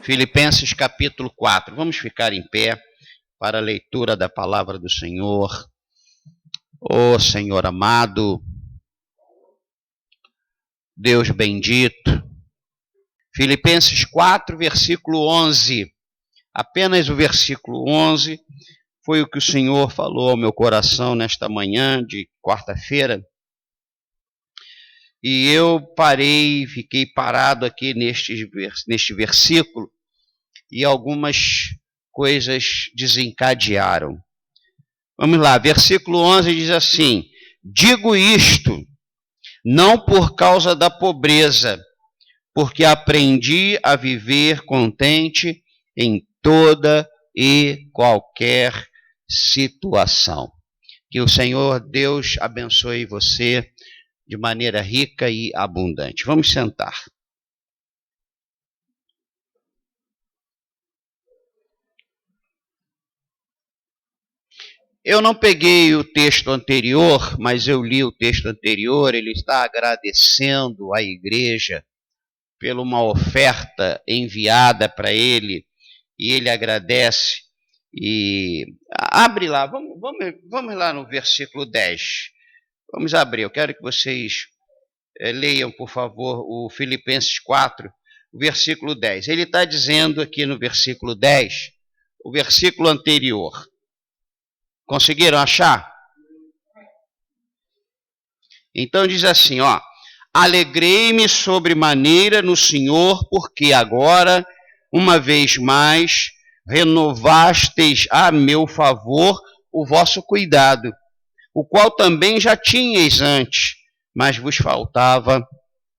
Filipenses capítulo 4. Vamos ficar em pé para a leitura da palavra do Senhor. Ó Senhor amado, Deus bendito. Filipenses 4, versículo 11. Apenas o versículo 11 foi o que o Senhor falou ao meu coração nesta manhã de quarta-feira. E eu fiquei parado aqui neste versículo, e algumas coisas desencadearam. Vamos lá, versículo 11 diz assim: digo isto, não por causa da pobreza, porque aprendi a viver contente em toda e qualquer situação. Que o Senhor Deus abençoe você de maneira rica e abundante. Vamos sentar. Eu não peguei o texto anterior, mas eu li o texto anterior. Ele está agradecendo à igreja por uma oferta enviada para ele, e ele agradece. E abre lá, vamos lá no versículo 10. Vamos abrir, eu quero que vocês leiam, por favor, o Filipenses 4, o versículo 10. Ele está dizendo aqui no versículo 10, o versículo anterior. Conseguiram achar? Então diz assim, ó: alegrei-me sobremaneira no Senhor, porque agora, uma vez mais, renovastes a meu favor o vosso cuidado, o qual também já tinhais antes, mas vos faltava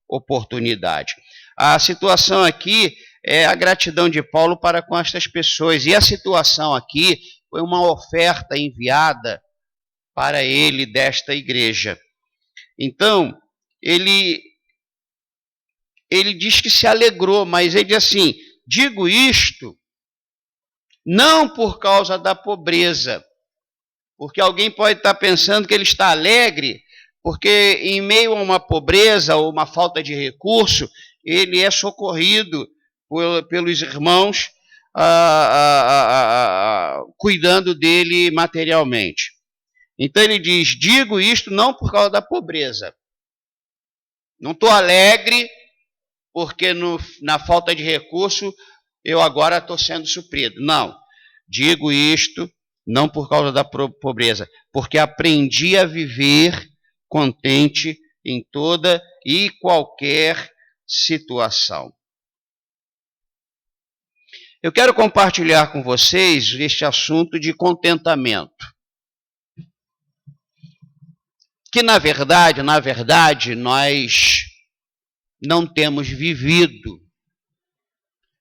oportunidade. A situação aqui é a gratidão de Paulo para com estas pessoas, e a situação aqui foi uma oferta enviada para ele desta igreja. Então, ele diz que se alegrou, mas ele diz assim: digo isto não por causa da pobreza, porque alguém pode estar pensando que ele está alegre, porque em meio a uma pobreza ou uma falta de recurso, ele é socorrido pelos irmãos, cuidando dele materialmente. Então ele diz: digo isto não por causa da pobreza. Não estou alegre porque na falta de recurso eu agora estou sendo suprido. Não. Digo isto não por causa da pobreza, porque aprendi a viver contente em toda e qualquer situação. Eu quero compartilhar com vocês este assunto de contentamento. Que na verdade, nós não temos vivido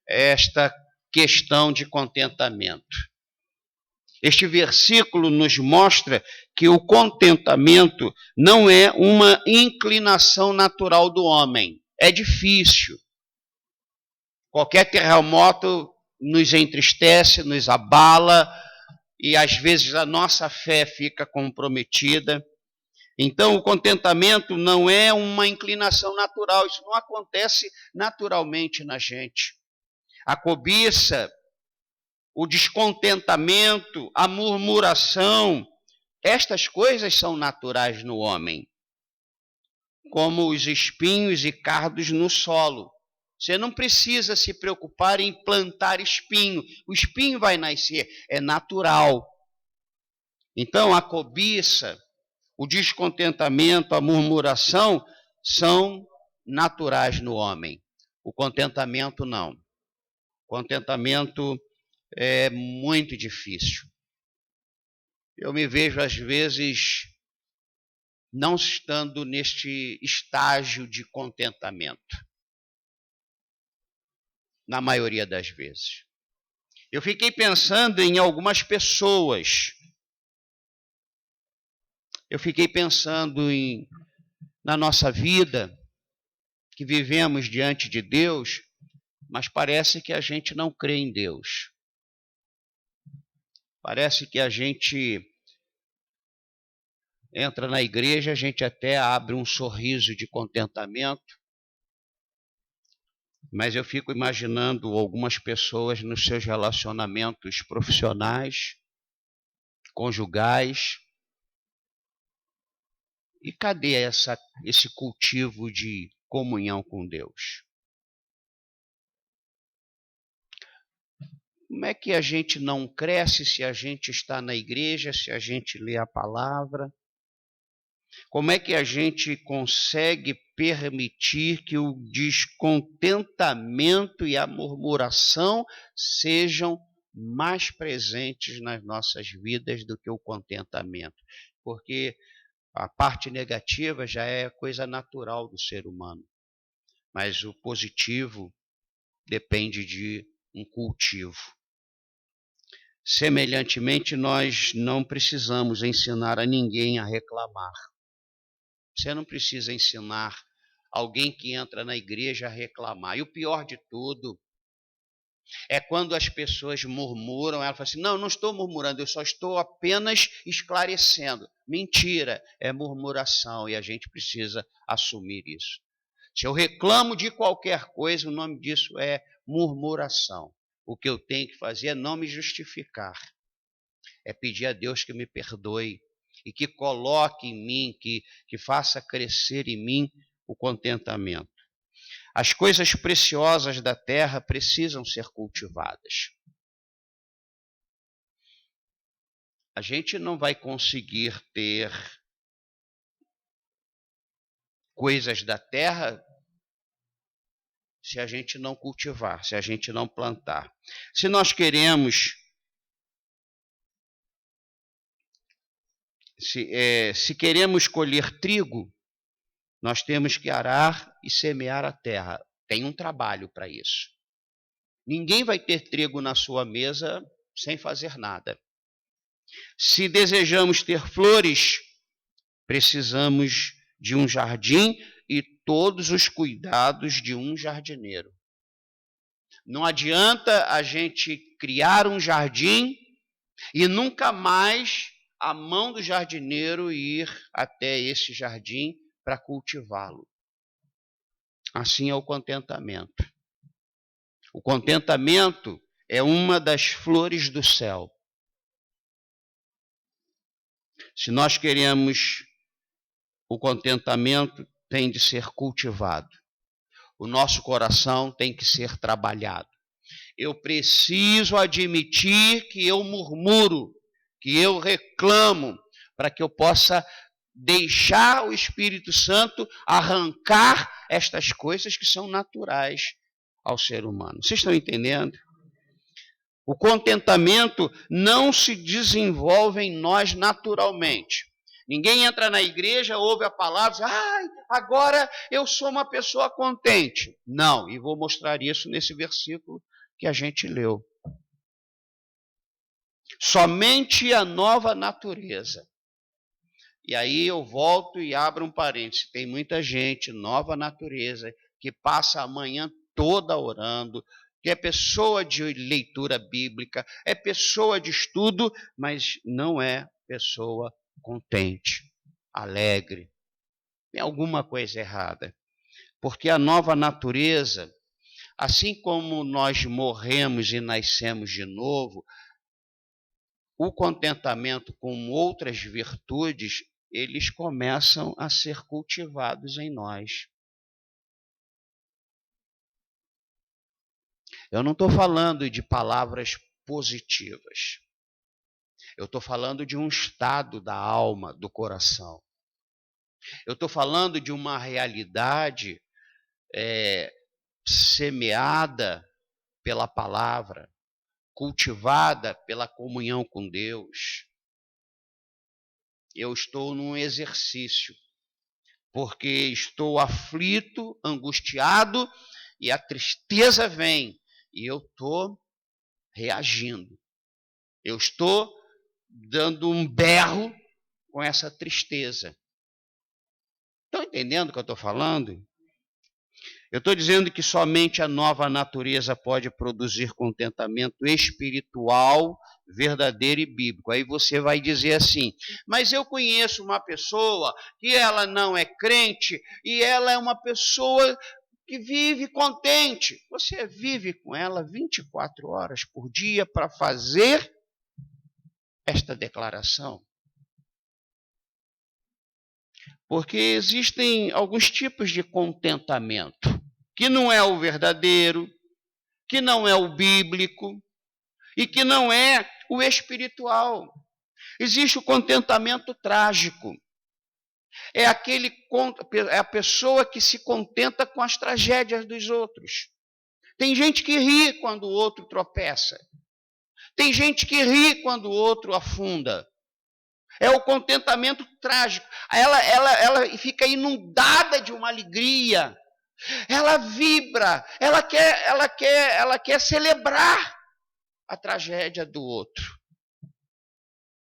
esta questão de contentamento. Este versículo nos mostra que o contentamento não é uma inclinação natural do homem. É difícil. Qualquer terremoto nos entristece, nos abala, e às vezes a nossa fé fica comprometida. Então, o contentamento não é uma inclinação natural, isso não acontece naturalmente na gente. A cobiça, o descontentamento, a murmuração, estas coisas são naturais no homem, como os espinhos e cardos no solo. Você não precisa se preocupar em plantar espinho. O espinho vai nascer, é natural. Então, a cobiça, o descontentamento, a murmuração são naturais no homem. O contentamento não. O contentamento é muito difícil. Eu me vejo, às vezes, não estando neste estágio de contentamento. Na maioria das vezes. Eu fiquei pensando em algumas pessoas. Eu fiquei pensando na nossa vida, que vivemos diante de Deus, mas parece que a gente não crê em Deus. Parece que a gente entra na igreja, a gente até abre um sorriso de contentamento, mas eu fico imaginando algumas pessoas nos seus relacionamentos profissionais, conjugais, e cadê esse cultivo de comunhão com Deus? Como é que a gente não cresce se a gente está na igreja, se a gente lê a palavra? Como é que a gente consegue permitir que o descontentamento e a murmuração sejam mais presentes nas nossas vidas do que o contentamento? Porque a parte negativa já é coisa natural do ser humano, mas o positivo depende de um cultivo. Semelhantemente, nós não precisamos ensinar a ninguém a reclamar. Você não precisa ensinar alguém que entra na igreja a reclamar. E o pior de tudo é quando as pessoas murmuram, ela fala assim, não estou murmurando, eu só estou apenas esclarecendo. Mentira, é murmuração e a gente precisa assumir isso. Se eu reclamo de qualquer coisa, o nome disso é murmuração. O que eu tenho que fazer é não me justificar. É pedir a Deus que me perdoe e que coloque em mim, que faça crescer em mim o contentamento. As coisas preciosas da terra precisam ser cultivadas. A gente não vai conseguir ter coisas da terra se a gente não cultivar, se a gente não plantar. Se nós queremos, se queremos colher trigo, nós temos que arar e semear a terra. Tem um trabalho para isso. Ninguém vai ter trigo na sua mesa sem fazer nada. Se desejamos ter flores, precisamos de um jardim e todos os cuidados de um jardineiro. Não adianta a gente criar um jardim e nunca mais a mão do jardineiro ir até esse jardim para cultivá-lo. Assim é o contentamento. O contentamento é uma das flores do céu. Se nós queremos o contentamento, tem de ser cultivado. O nosso coração tem que ser trabalhado. Eu preciso admitir que eu murmuro, que eu reclamo, para que eu possa deixar o Espírito Santo arrancar estas coisas que são naturais ao ser humano. Vocês estão entendendo? O contentamento não se desenvolve em nós naturalmente. Ninguém entra na igreja, ouve a palavra e diz, agora eu sou uma pessoa contente. Não, e vou mostrar isso nesse versículo que a gente leu. Somente a nova natureza. E aí eu volto e abro um parêntese. Tem muita gente, nova natureza, que passa a manhã toda orando, que é pessoa de leitura bíblica, é pessoa de estudo, mas não é pessoa contente, alegre. Tem alguma coisa errada. Porque a nova natureza, assim como nós morremos e nascemos de novo, o contentamento com outras virtudes, eles começam a ser cultivados em nós. Eu não estou falando de palavras positivas. Eu estou falando de um estado da alma, do coração. Eu estou falando de uma realidade semeada pela palavra, cultivada pela comunhão com Deus. Eu estou num exercício, porque estou aflito, angustiado, e a tristeza vem, e eu estou reagindo. Eu estou dando um berro com essa tristeza. Estão entendendo o que eu estou falando? Eu estou dizendo que somente a nova natureza pode produzir contentamento espiritual, verdadeiro e bíblico. Aí você vai dizer assim, mas eu conheço uma pessoa que ela não é crente e ela é uma pessoa que vive contente. Você vive com ela 24 horas por dia para fazer esta declaração? Porque existem alguns tipos de contentamento, que não é o verdadeiro, que não é o bíblico e que não é o espiritual. Existe o contentamento trágico. É a pessoa que se contenta com as tragédias dos outros. Tem gente que ri quando o outro tropeça. Tem gente que ri quando o outro afunda. É o contentamento trágico. Ela fica inundada de uma alegria. Ela vibra. Ela quer celebrar a tragédia do outro.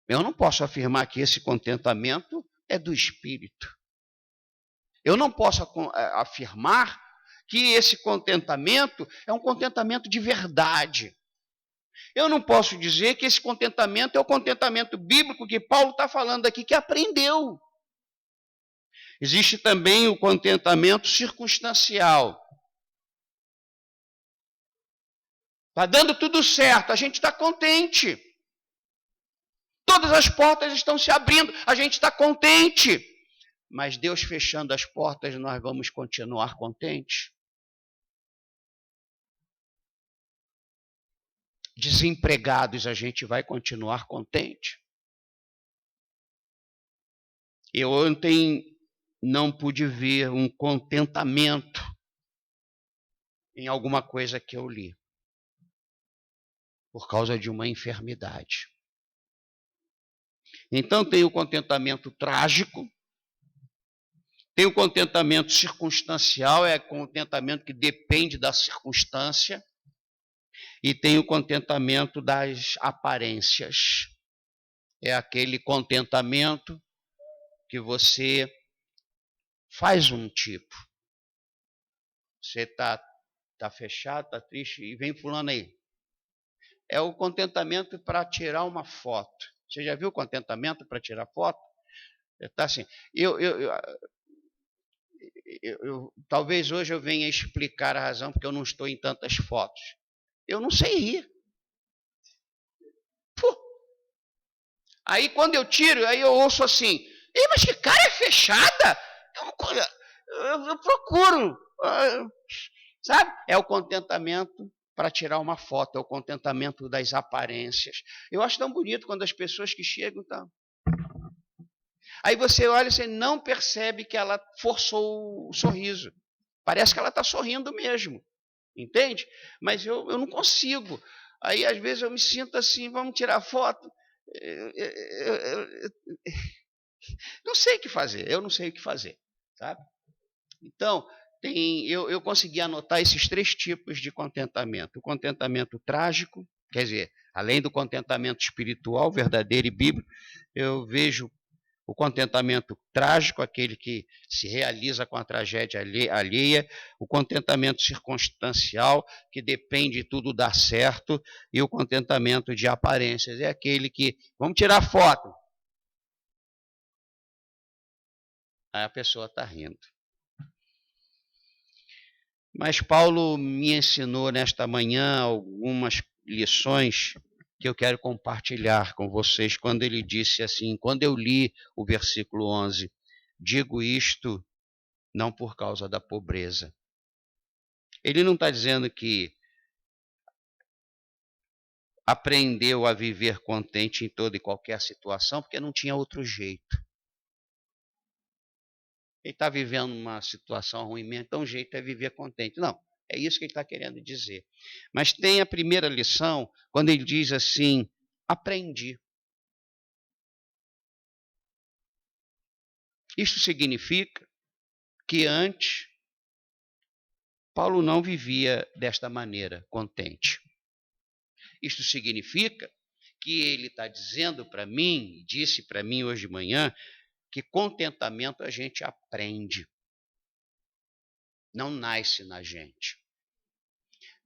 Eu não posso afirmar que esse contentamento é do espírito. Eu não posso afirmar que esse contentamento é um contentamento de verdade. Eu não posso dizer que esse contentamento é o contentamento bíblico que Paulo está falando aqui, que aprendeu. Existe também o contentamento circunstancial. Está dando tudo certo, a gente está contente. Todas as portas estão se abrindo, a gente está contente. Mas Deus fechando as portas, nós vamos continuar contentes? Desempregados, a gente vai continuar contente? Eu ontem não pude ver um contentamento em alguma coisa que eu li, por causa de uma enfermidade. Então tem o contentamento trágico, tem o contentamento circunstancial, é contentamento que depende da circunstância, e tem o contentamento das aparências. É aquele contentamento que você faz um tipo. Você está fechado, está triste, e vem fulano aí. É o contentamento para tirar uma foto. Você já viu o contentamento para tirar foto? Está assim, talvez hoje eu venha explicar a razão porque eu não estou em tantas fotos. Eu não sei rir. Pô. Aí quando eu tiro, aí eu ouço assim, mas que cara é fechada? Eu procuro, sabe? É o contentamento para tirar uma foto, é o contentamento das aparências. Eu acho tão bonito quando as pessoas que chegam estão... Aí você olha e você não percebe que ela forçou o sorriso. Parece que ela está sorrindo mesmo, entende? Mas eu não consigo. Aí às vezes eu me sinto assim, vamos tirar foto. Não sei o que fazer, eu não sei o que fazer, sabe? Então, eu consegui anotar esses 3 tipos de contentamento. O contentamento trágico, quer dizer, além do contentamento espiritual, verdadeiro e bíblico, eu vejo o contentamento trágico, aquele que se realiza com a tragédia alheia, o contentamento circunstancial, que depende de tudo dar certo, e o contentamento de aparências, é aquele que, vamos tirar foto. Aí a pessoa está rindo. Mas Paulo me ensinou nesta manhã algumas lições que eu quero compartilhar com vocês, quando ele disse assim, quando eu li o versículo 11, digo isto não por causa da pobreza. Ele não está dizendo que aprendeu a viver contente em toda e qualquer situação, porque não tinha outro jeito. Ele está vivendo uma situação ruim mesmo, então o jeito é viver contente. Não, é isso que ele está querendo dizer. Mas tem a primeira lição, quando ele diz assim, aprendi. Isso significa que antes, Paulo não vivia desta maneira, contente. Isto significa que ele está dizendo para mim, disse para mim hoje de manhã, que contentamento a gente aprende. não nasce na gente.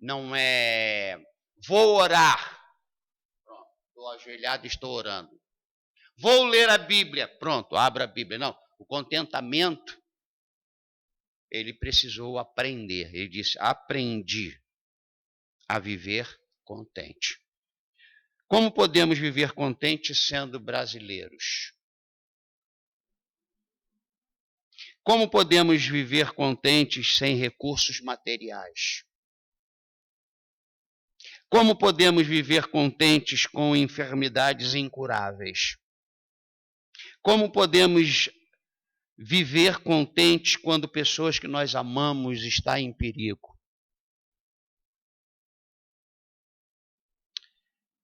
Não é, vou orar. Pronto, estou ajoelhado e estou orando. Vou ler a Bíblia. Pronto, abra a Bíblia. Não, o contentamento, ele precisou aprender. Ele disse, aprendi a viver contente. Como podemos viver contentes sendo brasileiros? Como podemos viver contentes sem recursos materiais? Como podemos viver contentes com enfermidades incuráveis? Como podemos viver contentes quando pessoas que nós amamos estão em perigo?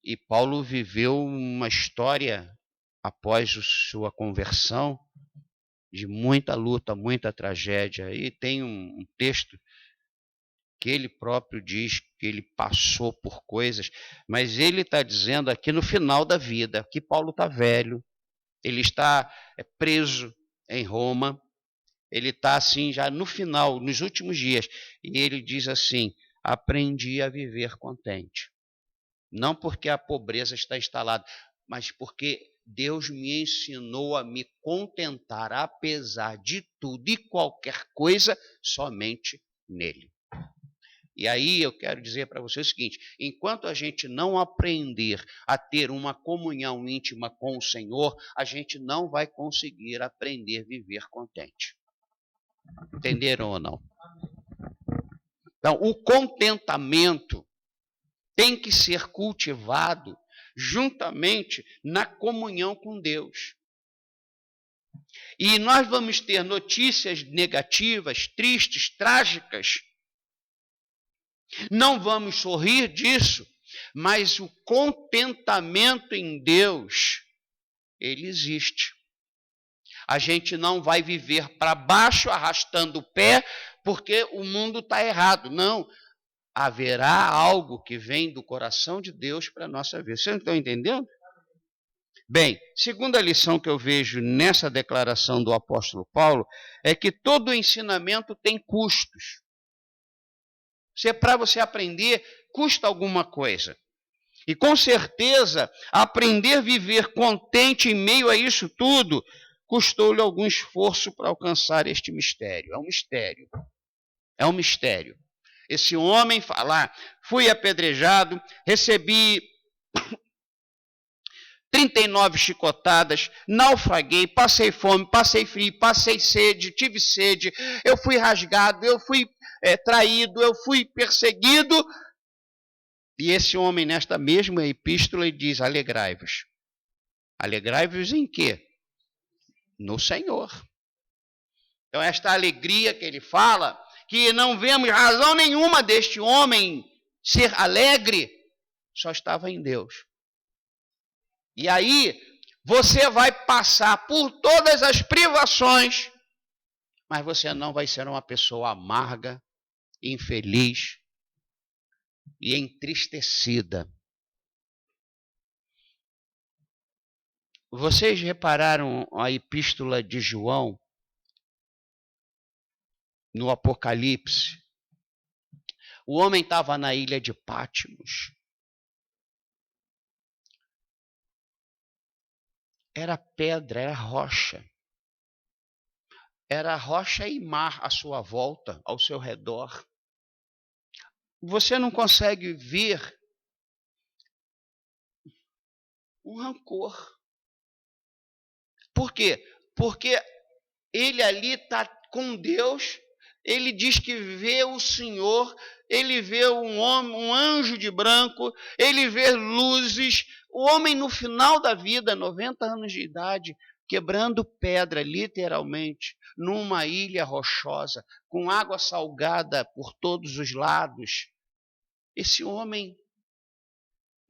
E Paulo viveu uma história, após sua conversão, de muita luta, muita tragédia. E tem um texto que ele próprio diz que ele passou por coisas, mas ele está dizendo aqui no final da vida, que Paulo está velho, ele está preso em Roma, ele está assim já no final, nos últimos dias, e ele diz assim, aprendi a viver contente. Não porque a pobreza está instalada, mas porque Deus me ensinou a me contentar, apesar de tudo e qualquer coisa, somente nele. E aí eu quero dizer para você o seguinte, enquanto a gente não aprender a ter uma comunhão íntima com o Senhor, a gente não vai conseguir aprender a viver contente. Entenderam ou não? Então, o contentamento tem que ser cultivado juntamente na comunhão com Deus. E nós vamos ter notícias negativas, tristes, trágicas. Não vamos sorrir disso, mas o contentamento em Deus, ele existe. A gente não vai viver para baixo, arrastando o pé, porque o mundo está errado. Não. Haverá algo que vem do coração de Deus para a nossa vida. Vocês não estão entendendo? Bem, segunda lição que eu vejo nessa declaração do apóstolo Paulo é que todo ensinamento tem custos. Para você aprender, custa alguma coisa. E com certeza, aprender a viver contente em meio a isso tudo, custou-lhe algum esforço para alcançar este mistério. É um mistério. É um mistério. Esse homem falar, fui apedrejado, recebi 39 chicotadas, naufraguei, passei fome, passei frio, passei sede, tive sede, eu fui rasgado, eu fui traído, eu fui perseguido. E esse homem, nesta mesma epístola, ele diz, alegrai-vos. Alegrai-vos em quê? No Senhor. Então, esta alegria que ele fala, que não vemos razão nenhuma deste homem ser alegre, só estava em Deus. E aí, você vai passar por todas as privações, mas você não vai ser uma pessoa amarga, infeliz e entristecida. Vocês repararam a epístola de João no Apocalipse? O homem estava na ilha de Patmos. Era pedra, era rocha. Era rocha e mar à sua volta, ao seu redor. Você não consegue ver um rancor. Por quê? Porque ele ali está com Deus, ele diz que vê o Senhor, ele vê um homem, um anjo de branco, ele vê luzes. O homem no final da vida, 90 anos de idade, quebrando pedra, literalmente, numa ilha rochosa, com água salgada por todos os lados. Esse homem,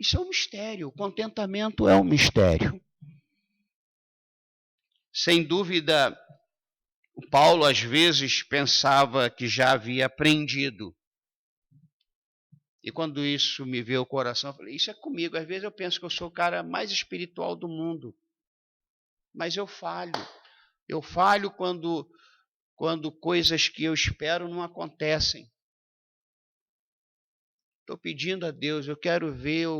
isso é um mistério, o contentamento é um mistério. Sem dúvida, Paulo às vezes pensava que já havia aprendido. E quando isso me veio ao coração, eu falei, isso é comigo. Às vezes eu penso que eu sou o cara mais espiritual do mundo. Mas eu falho. Eu falho quando quando coisas que eu espero não acontecem. Estou pedindo a Deus, eu quero ver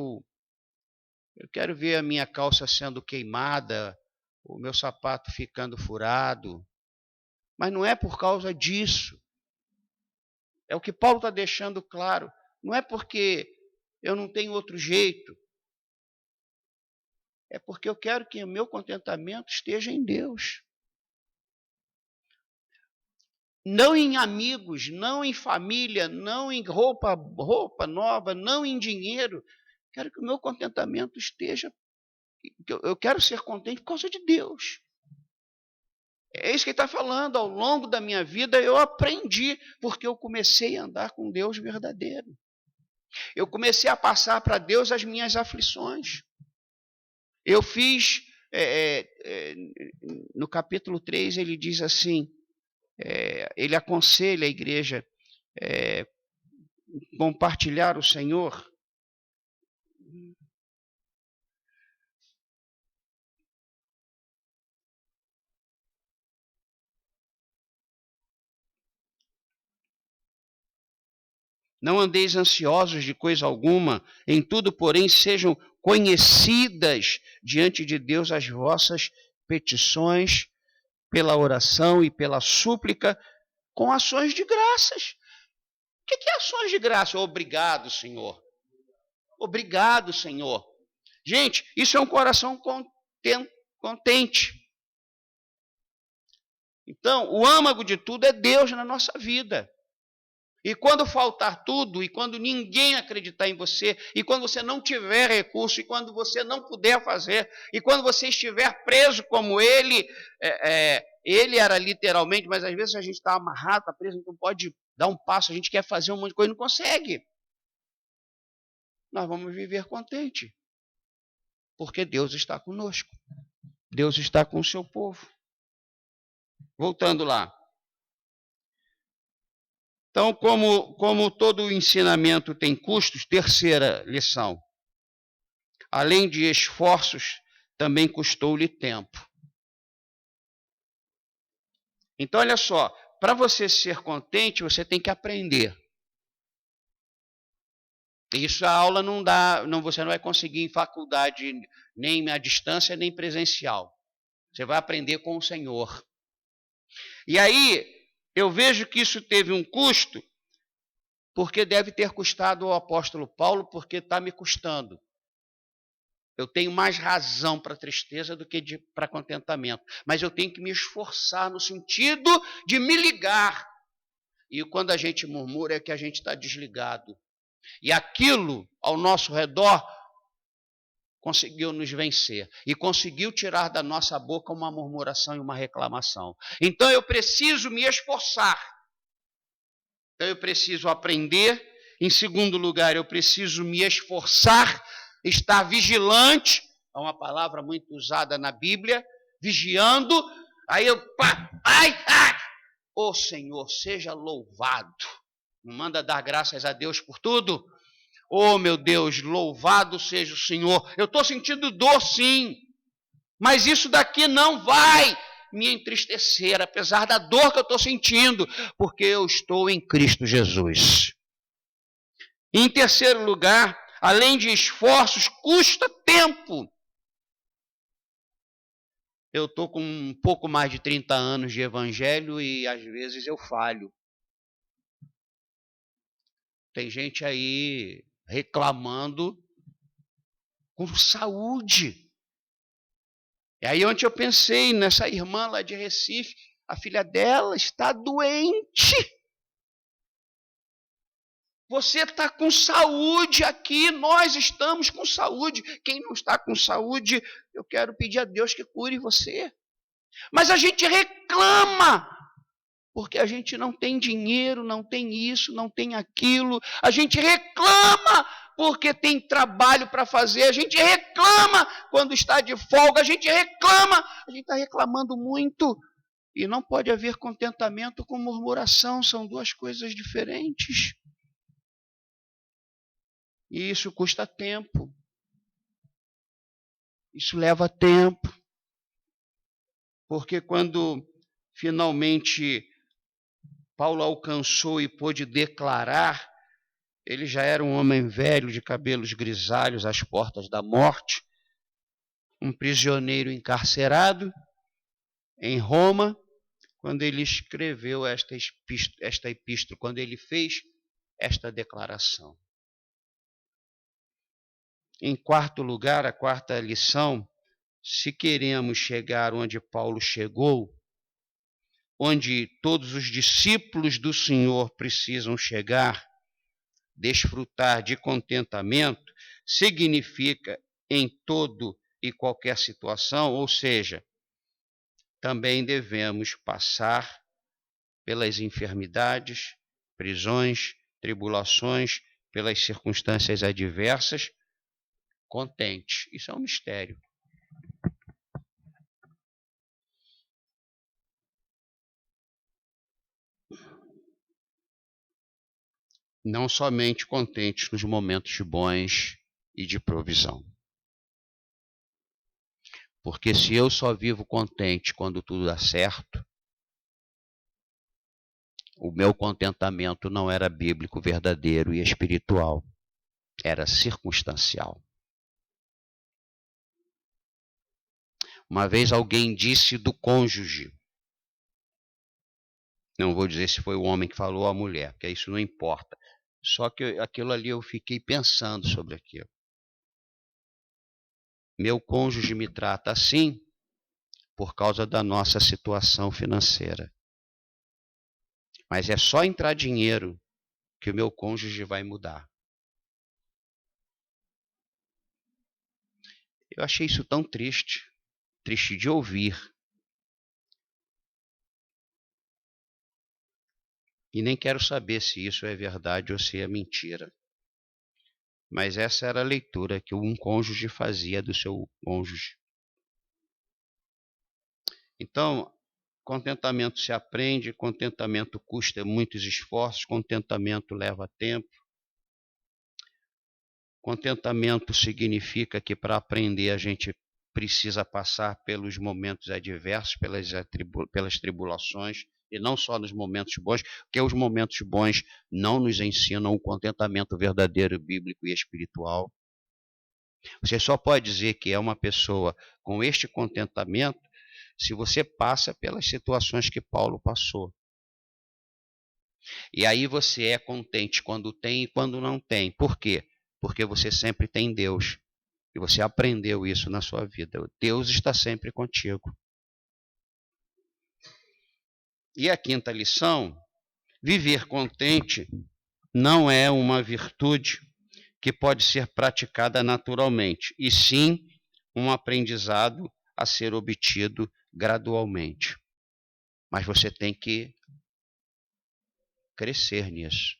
a minha calça sendo queimada, o meu sapato ficando furado. Mas não é por causa disso. É o que Paulo está deixando claro. Não é porque eu não tenho outro jeito. É porque eu quero que o meu contentamento esteja em Deus. Não em amigos, não em família, não em roupa nova, não em dinheiro. Quero que o meu contentamento esteja. Eu quero ser contente por causa de Deus. É isso que ele está falando. Ao longo da minha vida eu aprendi, porque eu comecei a andar com Deus verdadeiro. Eu comecei a passar para Deus as minhas aflições. Eu fiz, no capítulo 3, ele diz assim, ele aconselha a igreja compartilhar o Senhor. Não andeis ansiosos de coisa alguma, em tudo, porém, sejam conhecidas diante de Deus as vossas petições, pela oração e pela súplica, com ações de graças. O que é ações de graça? Obrigado, Senhor. Obrigado, Senhor. Gente, isso é um coração contente. Então, o âmago de tudo é Deus na nossa vida. E quando faltar tudo, e quando ninguém acreditar em você, e quando você não tiver recurso, e quando você não puder fazer, e quando você estiver preso como ele, ele era literalmente, mas às vezes a gente está amarrado, está preso, não pode dar um passo, a gente quer fazer um monte de coisa e não consegue. Nós vamos viver contente, porque Deus está conosco. Deus está com o seu povo. Voltando lá. Então, como todo ensinamento tem custos, terceira lição. Além de esforços, também custou-lhe tempo. Então, olha só, para você ser contente, você tem que aprender. Isso a aula não dá, você não vai conseguir em faculdade, nem à distância, nem presencial. Você vai aprender com o Senhor. E aí, eu vejo que isso teve um custo, porque deve ter custado ao apóstolo Paulo, porque está me custando. Eu tenho mais razão para tristeza do que para contentamento. Mas eu tenho que me esforçar no sentido de me ligar. E quando a gente murmura é que a gente está desligado. E aquilo ao nosso redor conseguiu nos vencer. E conseguiu tirar da nossa boca uma murmuração e uma reclamação. Então eu preciso me esforçar. Então eu preciso aprender. Em segundo lugar, eu preciso me esforçar, estar vigilante, é uma palavra muito usada na Bíblia, vigiando, aí eu, ô Senhor, seja louvado. Não manda dar graças a Deus por tudo? Oh meu Deus, louvado seja o Senhor. Eu estou sentindo dor sim, mas isso daqui não vai me entristecer, apesar da dor que eu estou sentindo, porque eu estou em Cristo Jesus. Em terceiro lugar, além de esforços, custa tempo. Eu estou com um pouco mais de 30 anos de evangelho e às vezes eu falho. Tem gente aí reclamando com saúde. E aí ontem eu pensei nessa irmã lá de Recife, a filha dela está doente. Você está com saúde aqui, nós estamos com saúde. Quem não está com saúde, eu quero pedir a Deus que cure você. Mas a gente reclama, porque a gente não tem dinheiro, não tem isso, não tem aquilo. A gente reclama porque tem trabalho para fazer. A gente reclama quando está de folga. A gente reclama. A gente está reclamando muito. E não pode haver contentamento com murmuração. São duas coisas diferentes. E isso custa tempo. Isso leva tempo. Porque quando finalmente Paulo alcançou e pôde declarar, ele já era um homem velho de cabelos grisalhos às portas da morte, um prisioneiro encarcerado em Roma, quando ele escreveu esta epístola, quando ele fez esta declaração. Em quarto lugar, a quarta lição, se queremos chegar onde Paulo chegou, onde todos os discípulos do Senhor precisam chegar, desfrutar de contentamento, significa em todo e qualquer situação, ou seja, também devemos passar pelas enfermidades, prisões, tribulações, pelas circunstâncias adversas, contente. Isso é um mistério. Não somente contentes nos momentos bons e de provisão. Porque se eu só vivo contente quando tudo dá certo, o meu contentamento não era bíblico, verdadeiro e espiritual. Era circunstancial. Uma vez alguém disse do cônjuge, não vou dizer se foi o homem que falou ou a mulher, porque isso não importa. Só que aquilo ali eu fiquei pensando sobre aquilo. Meu cônjuge me trata assim por causa da nossa situação financeira. Mas é só entrar dinheiro que o meu cônjuge vai mudar. Eu achei isso tão triste, triste de ouvir. E nem quero saber se isso é verdade ou se é mentira. Mas essa era a leitura que um cônjuge fazia do seu cônjuge. Então, contentamento se aprende, contentamento custa muitos esforços, contentamento leva tempo. Contentamento significa que para aprender a gente precisa passar pelos momentos adversos, pelas tribulações, e não só nos momentos bons, porque os momentos bons não nos ensinam o contentamento verdadeiro, bíblico e espiritual. Você só pode dizer que é uma pessoa com este contentamento se você passa pelas situações que Paulo passou. E aí você é contente quando tem e quando não tem. Por quê? Porque você sempre tem Deus. E você aprendeu isso na sua vida. Deus está sempre contigo. E a quinta lição, viver contente não é uma virtude que pode ser praticada naturalmente, e sim um aprendizado a ser obtido gradualmente. Mas você tem que crescer nisso.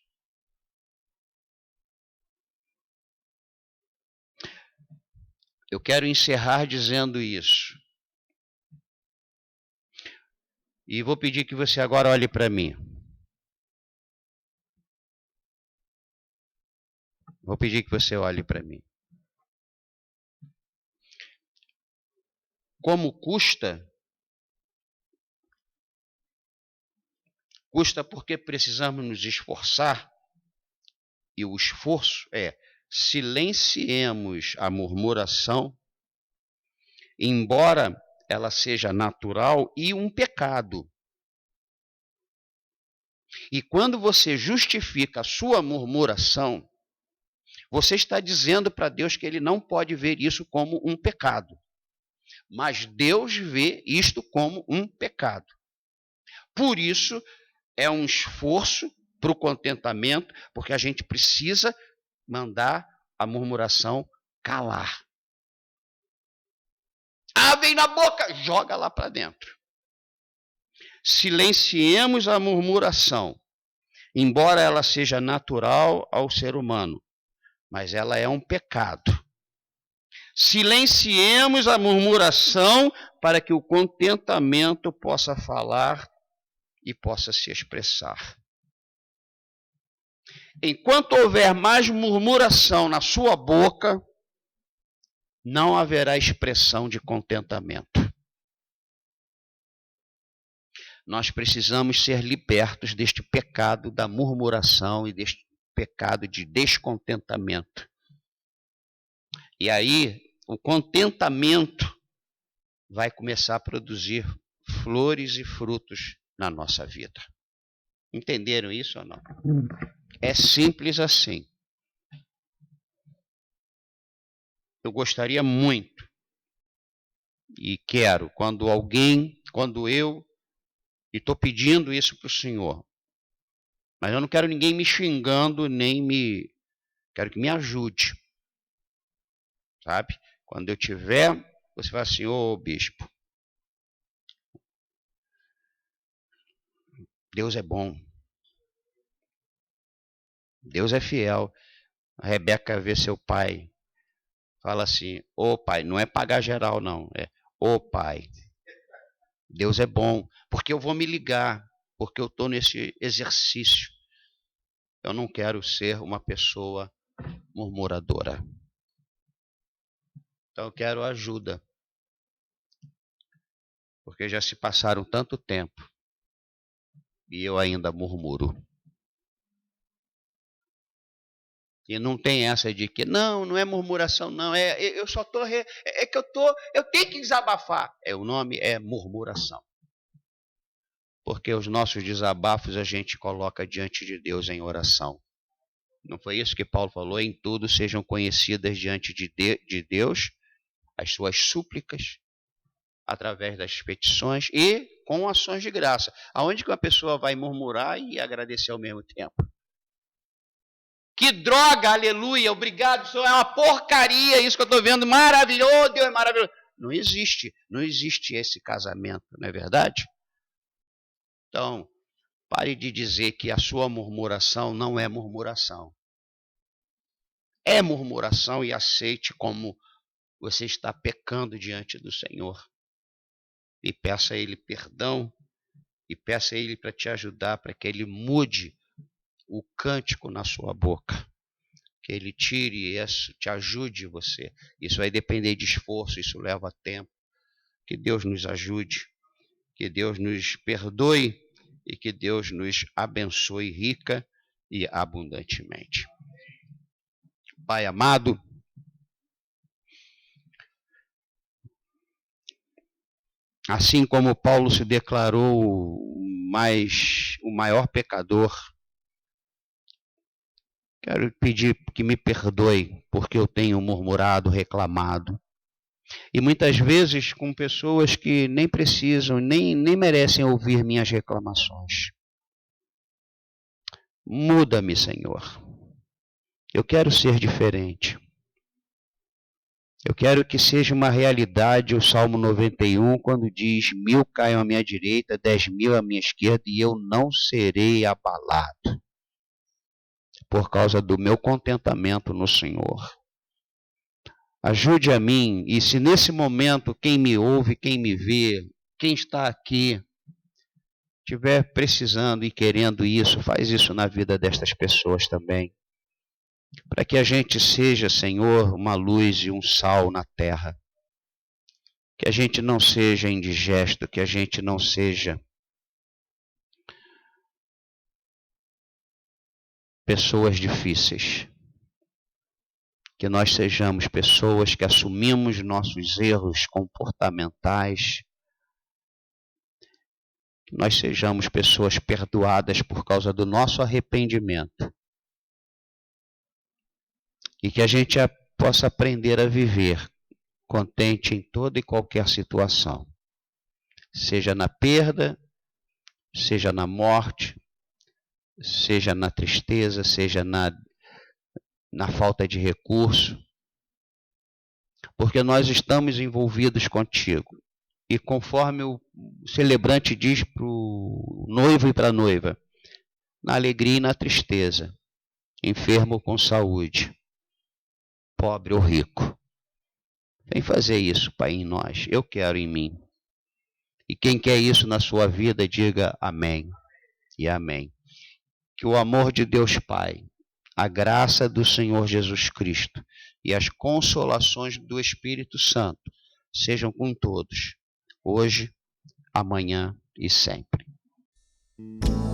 Eu quero encerrar dizendo isso. E vou pedir que você agora olhe para mim. Vou pedir que você olhe para mim. Como custa? Custa porque precisamos nos esforçar. E o esforço é silenciemos a murmuração, embora ela seja natural e um pecado. E quando você justifica a sua murmuração, você está dizendo para Deus que ele não pode ver isso como um pecado. Mas Deus vê isto como um pecado. Por isso, é um esforço para o contentamento, porque a gente precisa mandar a murmuração calar. Ah, vem na boca, joga lá para dentro. Silenciemos a murmuração, embora ela seja natural ao ser humano, mas ela é um pecado. Silenciemos a murmuração para que o contentamento possa falar e possa se expressar. Enquanto houver mais murmuração na sua boca, não haverá expressão de contentamento. nós precisamos ser libertos deste pecado da murmuração e deste pecado de descontentamento. E aí, o contentamento vai começar a produzir flores e frutos na nossa vida. Entenderam isso ou não? É simples assim. Eu gostaria muito e quero, e estou pedindo isso para o Senhor, mas eu não quero ninguém me xingando, quero que me ajude, sabe? Quando eu tiver, você fala assim, ô bispo, Deus é bom, Deus é fiel. A Rebeca vê seu pai, fala assim, ô pai, não é pagar geral não, é ô pai, Deus é bom, porque eu vou me ligar, porque eu estou nesse exercício. Eu não quero ser uma pessoa murmuradora. Então eu quero ajuda, porque já se passaram tanto tempo e eu ainda murmuro. E não tem essa de que não é murmuração, não, eu só tô eu tenho que desabafar. O nome é murmuração. Porque os nossos desabafos a gente coloca diante de Deus em oração. Não foi isso que Paulo falou? Em tudo sejam conhecidas diante de Deus as suas súplicas, através das petições e com ações de graça. Aonde que uma pessoa vai murmurar e agradecer ao mesmo tempo? Que droga, aleluia, obrigado, Senhor, é uma porcaria isso que eu estou vendo, maravilhoso, Deus é maravilhoso. Não existe esse casamento, não é verdade? Então, pare de dizer que a sua murmuração não é murmuração. É murmuração e aceite como você está pecando diante do Senhor. E peça a Ele perdão, e peça a Ele para te ajudar, para que Ele mude o cântico na sua boca. Que Ele tire isso, te ajude você. Isso vai depender de esforço, isso leva tempo. Que Deus nos ajude, que Deus nos perdoe e que Deus nos abençoe rica e abundantemente. Pai amado, assim como Paulo se declarou o maior pecador, quero pedir que me perdoe porque eu tenho murmurado, reclamado. E muitas vezes com pessoas que nem precisam, nem merecem ouvir minhas reclamações. Muda-me, Senhor. Eu quero ser diferente. Eu quero que seja uma realidade o Salmo 91, quando diz, 1000 caiam à minha direita, 10.000 à minha esquerda, e eu não serei abalado. Por causa do meu contentamento no Senhor. Ajude a mim, e se nesse momento quem me ouve, quem me vê, quem está aqui, estiver precisando e querendo isso, faz isso na vida destas pessoas também. Para que a gente seja, Senhor, uma luz e um sal na terra. Que a gente não seja indigesto, que a gente não seja pessoas difíceis. Que nós sejamos pessoas que assumimos nossos erros comportamentais. Que nós sejamos pessoas perdoadas por causa do nosso arrependimento. E que a gente possa aprender a viver contente em toda e qualquer situação. Seja na perda, seja na morte, seja na tristeza, seja na falta de recurso. Porque nós estamos envolvidos contigo. E conforme o celebrante diz para o noivo e para a noiva, na alegria e na tristeza, enfermo com saúde, pobre ou rico. Vem fazer isso, Pai, em nós. Eu quero em mim. E quem quer isso na sua vida, diga amém e amém. Que o amor de Deus Pai, a graça do Senhor Jesus Cristo e as consolações do Espírito Santo sejam com todos, hoje, amanhã e sempre. Música